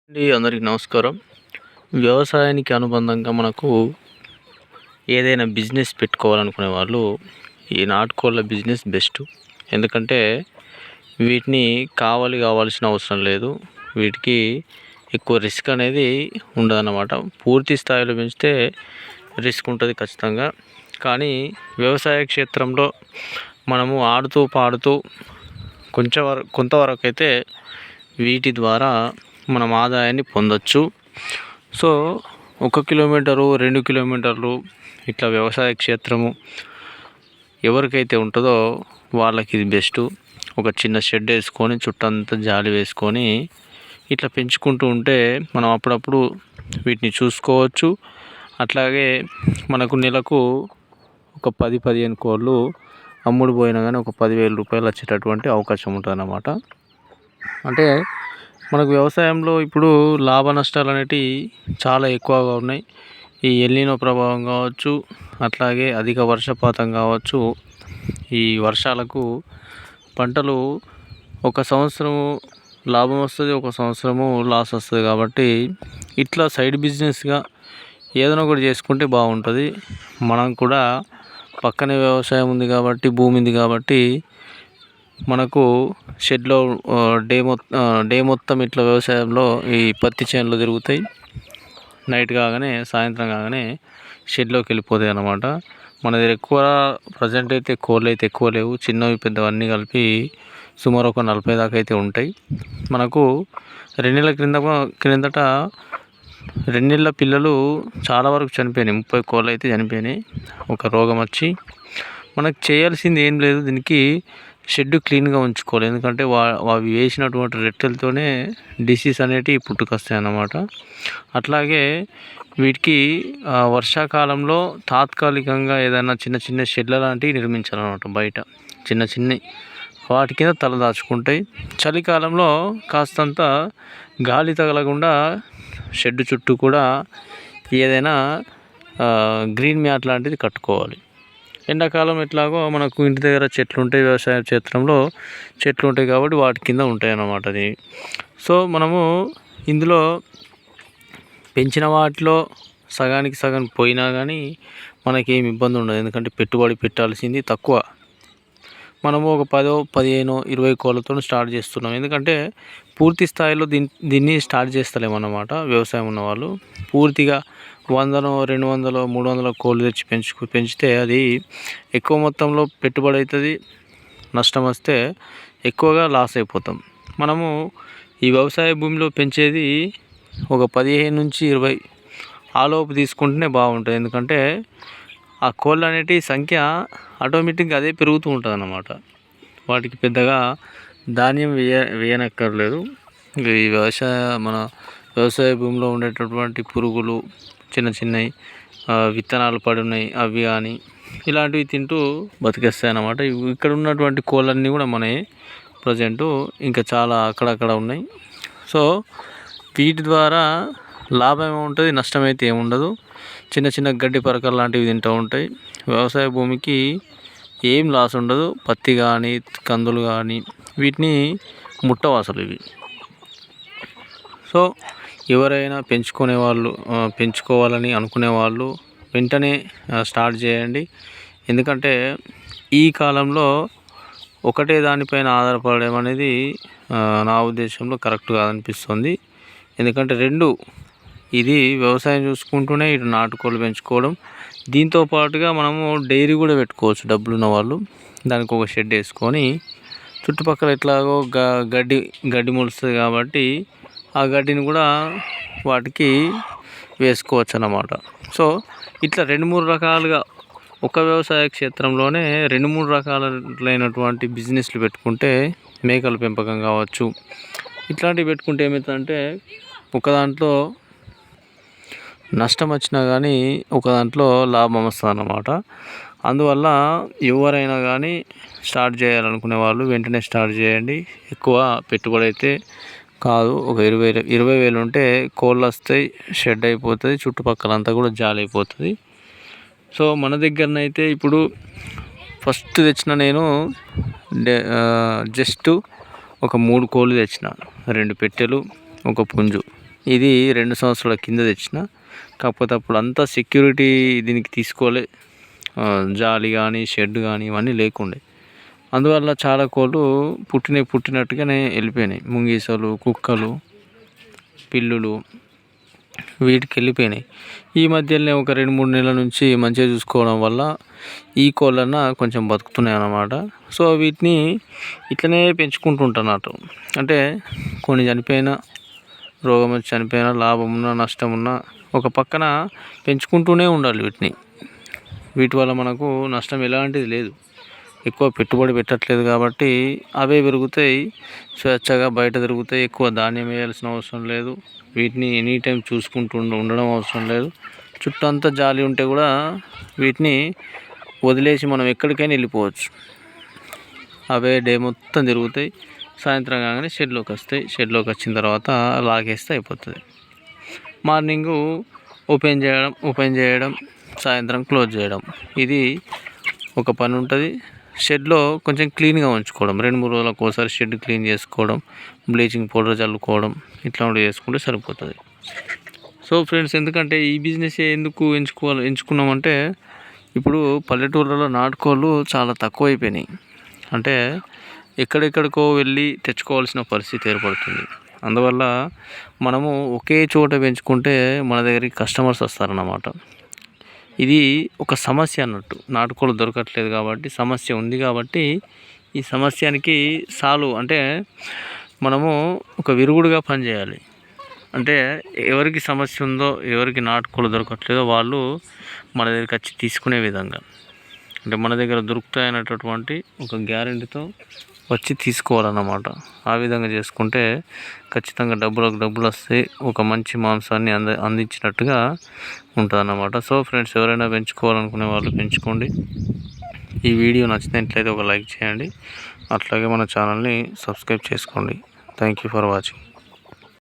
అందరికీ నమస్కారం. వ్యవసాయానికి అనుబంధంగా మనకు ఏదైనా బిజినెస్ పెట్టుకోవాలనుకునే వాళ్ళు ఈ నాటుకోళ్ళ బిజినెస్ బెస్ట్. ఎందుకంటే వీటిని కావాల్సిన అవసరం లేదు. వీటికి ఎక్కువ రిస్క్ అనేది ఉండదన్నమాట. పూర్తి స్థాయిలో పెంచితే రిస్క్ ఉంటుంది ఖచ్చితంగా. కానీ వ్యవసాయ క్షేత్రంలో మనము ఆడుతూ పాడుతూ కొంతవరకు అయితే వీటి ద్వారా మనం ఆదాయాన్ని పొందొచ్చు. సో 1 కిలోమీటరు 2 కిలోమీటర్లు ఇట్లా వ్యవసాయ క్షేత్రము ఎవరికైతే ఉంటుందో వాళ్ళకి ఇది బెస్ట్. ఒక చిన్న షెడ్ వేసుకొని చుట్టంతా జాలి వేసుకొని ఇట్లా పెంచుకుంటూ ఉంటే మనం అప్పుడప్పుడు వీటిని చూసుకోవచ్చు. అట్లాగే మనకు నెలకు ఒక 10-15 కోళ్ళు అమ్ముడు పోయినా కానీ ఒక 10,000 రూపాయలు వచ్చేటటువంటి అవకాశం ఉంటుంది అన్నమాట. అంటే మనకు వ్యవసాయంలో ఇప్పుడు లాభ నష్టాలు అనేటివి చాలా ఎక్కువగా ఉన్నాయి. ఈ ఎల్నినో ప్రభావం కావచ్చు, అట్లాగే అధిక వర్షపాతం కావచ్చు. ఈ వర్షాలకు పంటలు ఒక సంవత్సరము లాభం వస్తుంది, ఒక సంవత్సరము లాస్ వస్తుంది. కాబట్టి ఇట్లా సైడ్ బిజినెస్గా ఏదైనా ఒకటి చేసుకుంటే బాగుంటుంది. మనం కూడా పక్కనే వ్యవసాయం ఉంది కాబట్టి, భూమి ఉంది కాబట్టి మనకు షెడ్లో డే మొత్తం ఇట్లా వ్యవసాయంలో ఈ పత్తి చేనులు తిరుగుతాయి. నైట్ కాగానే సాయంత్రం కాగానే షెడ్లోకి వెళ్ళిపోతాయి అన్నమాట. మన దగ్గర ఎక్కువ ప్రజెంట్ అయితే కోళ్ళు అయితే ఎక్కువ లేవు. చిన్నవి పెద్దవన్నీ కలిపి సుమారు ఒక 40 దాకా అయితే ఉంటాయి. మనకు 2 నెలల క్రిందట 2 నెలల పిల్లలు చాలా వరకు చనిపోయినాయి. 30 కోళ్ళు అయితే చనిపోయినాయి ఒక రోగం వచ్చి. మనకు చేయాల్సింది ఏం లేదు, దీనికి షెడ్ క్లీన్గా ఉంచుకోవాలి. ఎందుకంటే అవి వేసినటువంటి రెట్టెలతోనే డిసీజ్ అనేటివి పుట్టుకొస్తాయి అన్నమాట. అట్లాగే వీటికి వర్షాకాలంలో తాత్కాలికంగా ఏదైనా చిన్న చిన్న షెడ్ల లాంటివి నిర్మించాలన్నమాట. బయట చిన్న వాటి కింద తల దాచుకుంటాయి. చలికాలంలో కాస్తంత గాలి తగలకుండా షెడ్ చుట్టూ కూడా ఏదైనా గ్రీన్ మ్యాట్ లాంటిది కట్టుకోవాలి. ఎండాకాలం ఎట్లాగో మనకు ఇంటి దగ్గర చెట్లు ఉంటాయి, వ్యవసాయ క్షేత్రంలో చెట్లు ఉంటాయి కాబట్టి వాటి కింద ఉంటాయి అన్నమాట. అది సో మనము ఇందులో పెంచిన వాటిలో సగానికి సగం పోయినా కానీ మనకేం ఇబ్బంది ఉండదు. ఎందుకంటే పెట్టుబడి పెట్టాల్సింది తక్కువ. మనము ఒక 10-15-20 కోళ్ళతో స్టార్ట్ చేస్తున్నాం. ఎందుకంటే పూర్తి స్థాయిలో దీన్ని స్టార్ట్ చేస్తలేమన్నమాట. వ్యవసాయం ఉన్నవాళ్ళు పూర్తిగా 100, 200, 300 కోళ్ళు తెచ్చి పెంచితే అది ఎక్కువ మొత్తంలో పెట్టుబడి అవుతుంది. నష్టం వస్తే ఎక్కువగా లాస్ అయిపోతాం. మనము ఈ వ్యవసాయ భూమిలో పెంచేది ఒక 15-20 ఆలోపు తీసుకుంటేనే బాగుంటుంది. ఎందుకంటే ఆ కోళ్ళు అనేటి సంఖ్య ఆటోమేటిక్గా అదే పెరుగుతూ ఉంటుంది అన్నమాట. వాటికి పెద్దగా ధాన్యం వేయనక్కర్లేదు. ఈ మన వ్యవసాయ భూమిలో ఉండేటటువంటి పురుగులు చిన్నవి విత్తనాలు పడి ఉన్నాయి అవి కానీ ఇలాంటివి తింటూ బతికేస్తాయి అన్నమాట. ఇక్కడ ఉన్నటువంటి కోళ్ళన్నీ కూడా మనవి ప్రజెంటు ఇంకా చాలా అక్కడక్కడ ఉన్నాయి. సో వీటి ద్వారా లాభం ఏముంటుంది, నష్టమైతే ఏముండదు. చిన్న గడ్డి పరకలు లాంటివి తింటూ ఉంటాయి. వ్యవసాయ భూమికి ఏం లాస్ ఉండదు. పత్తి కానీ కందులు కానీ వీటిని ముట్టవు అసలు ఇవి. సో ఎవరైనా పెంచుకోవాలని అనుకునే వాళ్ళు వెంటనే స్టార్ట్ చేయండి. ఎందుకంటే ఈ కాలంలో ఒకటే దానిపైన ఆధారపడడం అనేది నా ఉద్దేశంలో కరెక్ట్ కాదనిపిస్తుంది. ఎందుకంటే ఇది వ్యవసాయం చూసుకుంటూనే ఇటు నాటుకోళ్ళు పెంచుకోవడం, దీంతో పాటుగా మనము డైరీ కూడా పెట్టుకోవచ్చు డబ్బులున్న వాళ్ళు. దానికి ఒక షెడ్ వేసుకొని చుట్టుపక్కల ఎట్లాగో గడ్డి మొలుస్తుంది కాబట్టి ఆ గడ్డిని కూడా వాటికి వేసుకోవచ్చు అన్నమాట. సో ఇట్లా 2-3 రకాలుగా ఒక వ్యవసాయ క్షేత్రంలోనే 2-3 రకాలైనటువంటి బిజినెస్లు పెట్టుకుంటే మేకల పెంపకం కావచ్చు, ఇట్లాంటివి పెట్టుకుంటే ఏమవుతుందంటే ఒక దాంట్లో నష్టం వచ్చినా కానీ ఒక దాంట్లో లాభం వస్తుంది అన్నమాట. అందువల్ల ఎవరైనా కానీ స్టార్ట్ చేయాలనుకునే వాళ్ళు వెంటనే స్టార్ట్ చేయండి. ఎక్కువ పెట్టుబడి అయితే కాదు. ఒక 20,000 ఉంటే కోళ్ళు వస్తాయి, షెడ్ అయిపోతుంది, చుట్టుపక్కలంతా కూడా జాలి అయిపోతుంది. సో మన దగ్గరనైతే ఇప్పుడు ఫస్ట్ తెచ్చిన నేను జస్ట్ ఒక 3 కోళ్ళు తెచ్చిన, 2 పెట్టెలు, ఒక పుంజు. ఇది 2 సంవత్సరాల కింద తెచ్చిన. కాకపోతే అప్పుడు అంతా సెక్యూరిటీ దీనికి తీసుకోలే, జాలి కానీ షెడ్ కానీ ఇవన్నీ లేకుండే. అందువల్ల చాలా కోళ్ళు పుట్టినట్టుగానే వెళ్ళిపోయినాయి. ముంగీసలు, కుక్కలు, పిల్లులు వీటికి వెళ్ళిపోయినాయి. ఈ మధ్యలోనే ఒక 2-3 నెలల నుంచి మంచిగా చూసుకోవడం వల్ల ఈ కోళ్ళన్నా కొంచెం బతుకుతున్నాయి అన్నమాట. సో వీటిని ఇట్లనే పెంచుకుంటుంటున్నట్టు. అంటే కొన్ని చనిపోయినా, రోగం వచ్చి చనిపోయినా, లాభం ఉన్నా నష్టం ఉన్నా ఒక పక్కన పెంచుకుంటూనే ఉండాలి వీటిని. వీటి వల్ల మనకు నష్టం ఎలాంటిది లేదు. ఎక్కువ పెట్టుబడి పెట్టట్లేదు కాబట్టి అవే పెరుగుతాయి, స్వేచ్ఛగా బయట తిరుగుతాయి. ఎక్కువ ధాన్యం వేయాల్సిన అవసరం లేదు. వీటిని ఎనీ టైం చూసుకుంటూ ఉండడం అవసరం లేదు. చుట్టూ అంతా జాలి ఉంటే కూడా వీటిని వదిలేసి మనం ఎక్కడికైనా వెళ్ళిపోవచ్చు. అవే డే మొత్తం తిరుగుతాయి. సాయంత్రం కాగానే షెడ్లోకి వస్తాయి. షెడ్లోకి వచ్చిన తర్వాత లాగేస్తే అయిపోతుంది. మార్నింగు ఓపెన్ చేయడం, సాయంత్రం క్లోజ్ చేయడం, ఇది ఒక పని ఉంటుంది. షెడ్లో కొంచెం క్లీన్గా ఉంచుకోవడం, 2-3 రోజులకు ఒకసారి షెడ్ క్లీన్ చేసుకోవడం, బ్లీచింగ్ పౌడర్ చల్లుకోవడం, ఇట్లాంటివి చేసుకుంటే సరిపోతుంది. సో ఫ్రెండ్స్, ఎందుకంటే ఈ బిజినెస్ ఎందుకు ఎంచుకున్నామంటే ఇప్పుడు పల్లెటూళ్ళలో నాటుకోళ్ళు చాలా తక్కువైపోయినాయి. అంటే ఎక్కడెక్కడికో వెళ్ళి తెచ్చుకోవాల్సిన పరిస్థితి ఏర్పడుతుంది. అందువల్ల మనము ఒకే చోట పెంచుకుంటే మన దగ్గరికి కస్టమర్స్ వస్తారన్నమాట. ఇది ఒక సమస్య అన్నట్టు. నాటుకోళ్ళు దొరకట్లేదు కాబట్టి సమస్య ఉంది. కాబట్టి ఈ సమస్యకి అంటే మనము ఒక విరుగుడుగా పనిచేయాలి. అంటే ఎవరికి సమస్య ఉందో, ఎవరికి నాటుకోళ్ళు దొరకట్లేదో వాళ్ళు మన దగ్గరికి వచ్చి తీసుకునే విధంగా, అంటే మన దగ్గర దొరుకుతాయనేటటువంటి ఒక గ్యారెంటీతో వచ్చి తీసుకోవాలన్నమాట. ఆ విధంగా చేసుకుంటే ఖచ్చితంగా డబ్బులు వస్తాయి. ఒక మంచి మాంసాన్ని అందించినట్టుగా ఉంటుంది అన్నమాట. సో ఫ్రెండ్స్, ఎవరైనా పెంచుకోవాలనుకునే వాళ్ళు పెంచుకోండి. ఈ వీడియో నచ్చినట్లయితే ఒక లైక్ చేయండి. అట్లాగే మన ఛానల్ని సబ్స్క్రైబ్ చేసుకోండి. Thank you for watching.